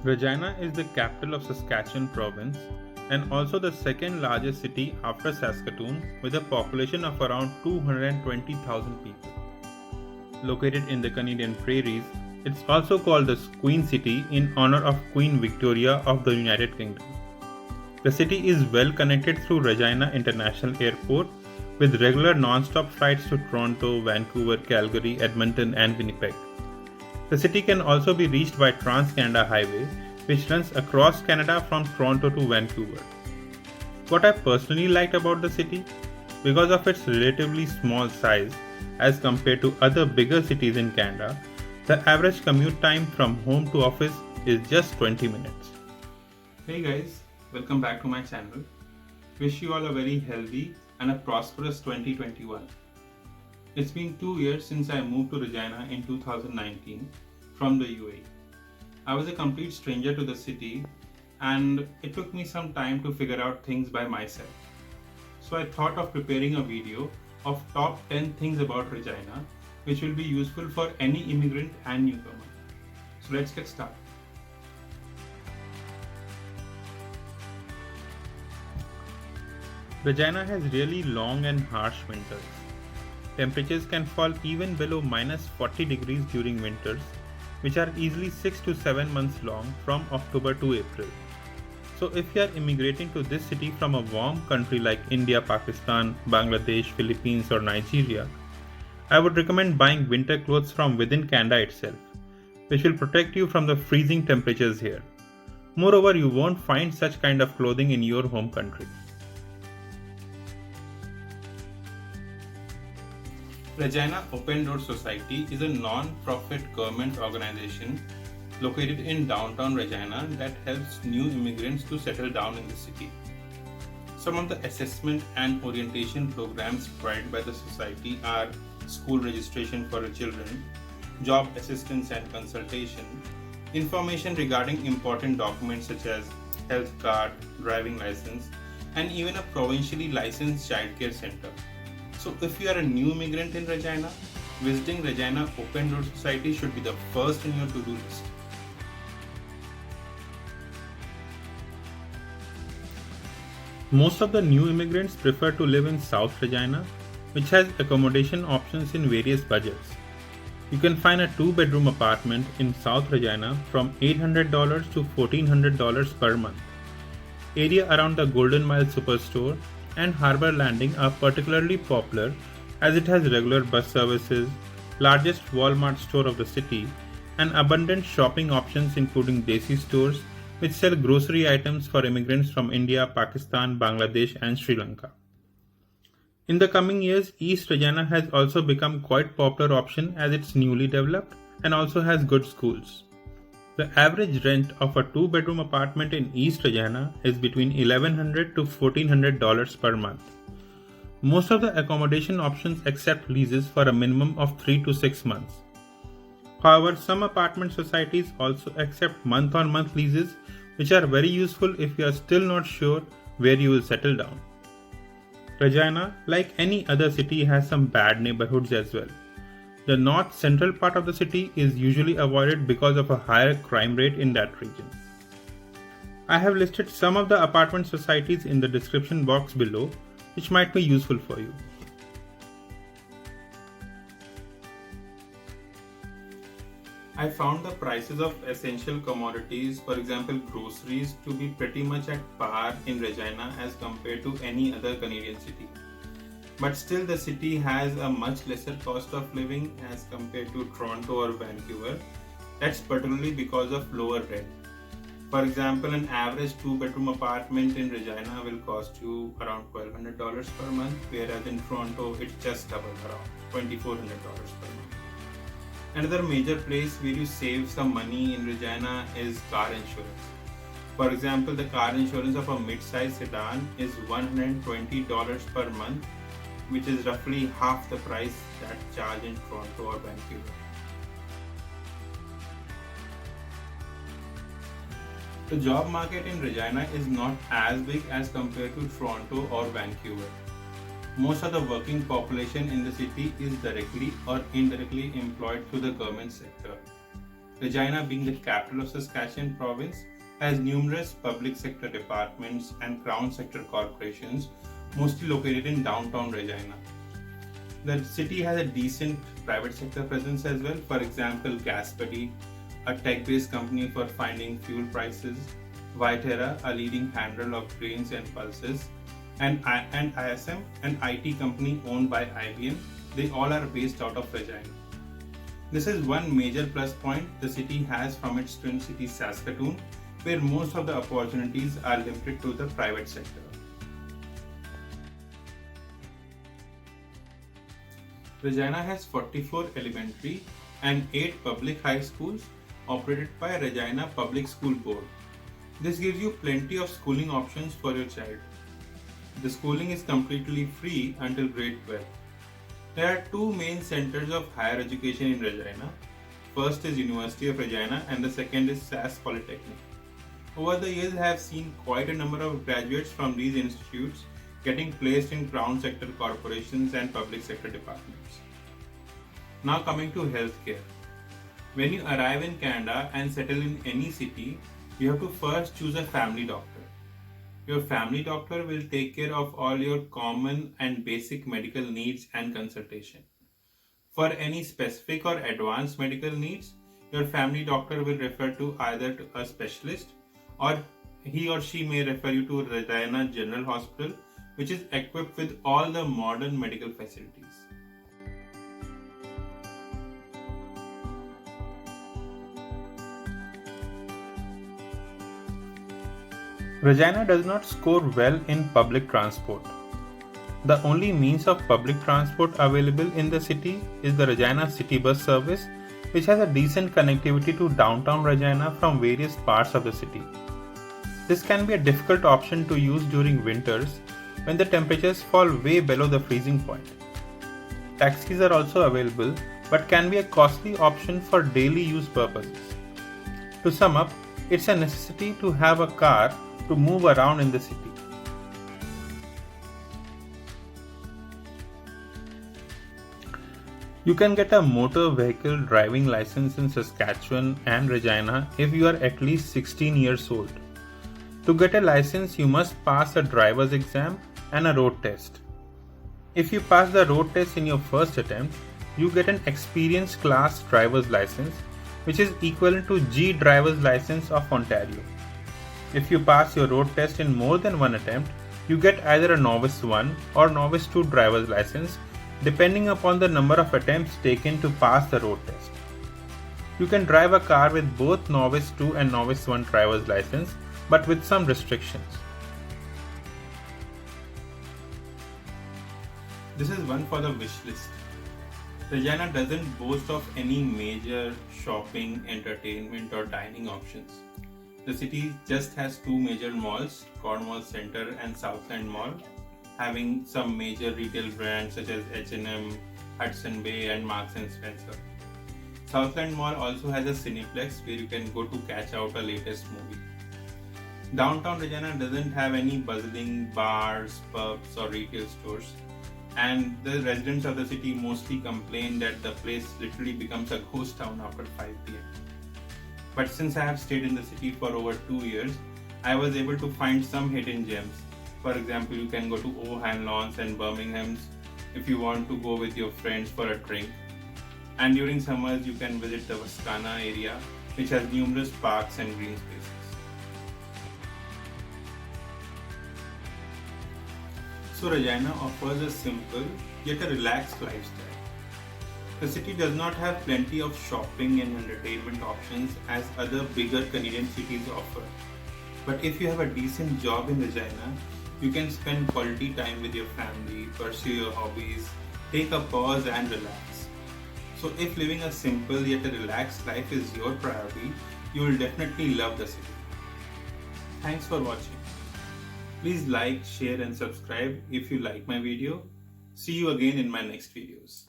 Regina is the capital of Saskatchewan province and also the second largest city after Saskatoon with a population of around 220,000 people. Located in the Canadian prairies, it's also called the Queen City in honor of Queen Victoria of the United Kingdom. The city is well connected through Regina International Airport with regular non-stop flights to Toronto, Vancouver, Calgary, Edmonton and Winnipeg. The city can also be reached by Trans-Canada Highway, which runs across Canada from Toronto to Vancouver. What I personally liked about the city, because of its relatively small size as compared to other bigger cities in Canada, the average commute time from home to office is just 20 minutes. Hey guys, welcome back to my channel. Wish you all a very healthy and a prosperous 2021. It's been 2 years since I moved to Regina in 2019 from the UAE. I was a complete stranger to the city and it took me some time to figure out things by myself. So I thought of preparing a video of top 10 things about Regina which will be useful for any immigrant and newcomer. So let's get started. Regina has really long and harsh winters. Temperatures can fall even below -40 degrees during winters, which are easily 6 to 7 months long from October to April. So if you are immigrating to this city from a warm country like India, Pakistan, Bangladesh, Philippines or Nigeria, I would recommend buying winter clothes from within Canada itself, which will protect you from the freezing temperatures here. Moreover, you won't find such kind of clothing in your home country. Regina Open Door Society is a non-profit government organization located in downtown Regina that helps new immigrants to settle down in the city. Some of the assessment and orientation programs provided by the society are school registration for children, job assistance and consultation, information regarding important documents such as health card, driving license, and even a provincially licensed childcare center. So if you are a new immigrant in Regina, visiting Regina Open Door Society should be the first in your to-do list. Most of the new immigrants prefer to live in South Regina, which has accommodation options in various budgets. You can find a 2-bedroom apartment in South Regina from $800 to $1,400 per month. Area around the Golden Mile Superstore and Harbour Landing are particularly popular as it has regular bus services, largest Walmart store of the city, and abundant shopping options including Desi stores which sell grocery items for immigrants from India, Pakistan, Bangladesh and Sri Lanka. In the coming years, East Regina has also become quite popular option as it's newly developed and also has good schools. The average rent of a 2-bedroom apartment in East Regina is between $1,100 to $1,400 per month. Most of the accommodation options accept leases for a minimum of 3 to 6 months. However, some apartment societies also accept month-on-month leases, which are very useful if you are still not sure where you will settle down. Regina, like any other city, has some bad neighborhoods as well. The north central part of the city is usually avoided because of a higher crime rate in that region. I have listed some of the apartment societies in the description box below, which might be useful for you. I found the prices of essential commodities, for example groceries, to be pretty much at par in Regina as compared to any other Canadian city. But still the city has a much lesser cost of living as compared to Toronto or Vancouver. That's particularly because of lower rent. For example, an average 2-bedroom apartment in Regina will cost you around $1,200 per month, whereas in Toronto it's just double, around $2,400 per month. Another major place where you save some money in Regina is car insurance. For example, the car insurance of a mid-size sedan is $120 per month, which is roughly half the price that charged in Toronto or Vancouver. The job market in Regina is not as big as compared to Toronto or Vancouver. Most of the working population in the city is directly or indirectly employed through the government sector. Regina, being the capital of Saskatchewan province, has numerous public sector departments and crown sector corporations, mostly located in downtown Regina. The city has a decent private sector presence as well. For example, Gaspedy, a tech-based company for finding fuel prices, Viterra, a leading handler of grains and pulses, and ISM, an IT company owned by IBM. They all are based out of Regina. This is one major plus point the city has from its twin city Saskatoon, where most of the opportunities are limited to the private sector. Regina has 44 elementary and 8 public high schools operated by Regina Public School Board. This gives you plenty of schooling options for your child. The schooling is completely free until grade 12. There are two main centers of higher education in Regina. First is University of Regina and the second is SAS Polytechnic. Over the years, I have seen quite a number of graduates from these institutes getting placed in crown sector corporations and public sector departments. Now coming to healthcare. When you arrive in Canada and settle in any city, you have to first choose a family doctor. Your family doctor will take care of all your common and basic medical needs and consultation. For any specific or advanced medical needs, your family doctor will refer to either to a specialist or he or she may refer you to Regina General Hospital, which is equipped with all the modern medical facilities. Regina does not score well in public transport. The only means of public transport available in the city is the Regina City Bus service, which has a decent connectivity to downtown Regina from various parts of the city. This can be a difficult option to use during winters when the temperatures fall way below the freezing point. Taxis are also available but can be a costly option for daily use purposes. To sum up, it's a necessity to have a car to move around in the city. You can get a motor vehicle driving license in Saskatchewan and Regina if you are at least 16 years old. To get a license, you must pass a driver's exam and a road test. If you pass the road test in your first attempt, you get an experienced class driver's license, which is equivalent to G driver's license of Ontario. If you pass your road test in more than one attempt, you get either a Novice 1 or Novice 2 driver's license, depending upon the number of attempts taken to pass the road test. You can drive a car with both Novice 2 and Novice 1 driver's license, but with some restrictions. This is one for the wish list. Regina doesn't boast of any major shopping, entertainment or dining options. The city just has two major malls, Cornwall Centre and Southland Mall, having some major retail brands such as H&M, Hudson Bay and Marks & Spencer. Southland Mall also has a Cineplex where you can go to catch out a latest movie. Downtown Regina doesn't have any bustling bars, pubs or retail stores, and the residents of the city mostly complain that the place literally becomes a ghost town after 5 p.m. But since I have stayed in the city for over 2 years, I was able to find some hidden gems. For example, you can go to O'Hanlon's and Birmingham's if you want to go with your friends for a drink. And during summers, you can visit the Wascana area, which has numerous parks and green spaces. So Regina offers a simple yet a relaxed lifestyle. The city does not have plenty of shopping and entertainment options as other bigger Canadian cities offer. But if you have a decent job in Regina, you can spend quality time with your family, pursue your hobbies, take a pause and relax. So if living a simple yet a relaxed life is your priority, you will definitely love the city. Thanks for watching. Please like, share and subscribe if you like my video. See you again in my next videos.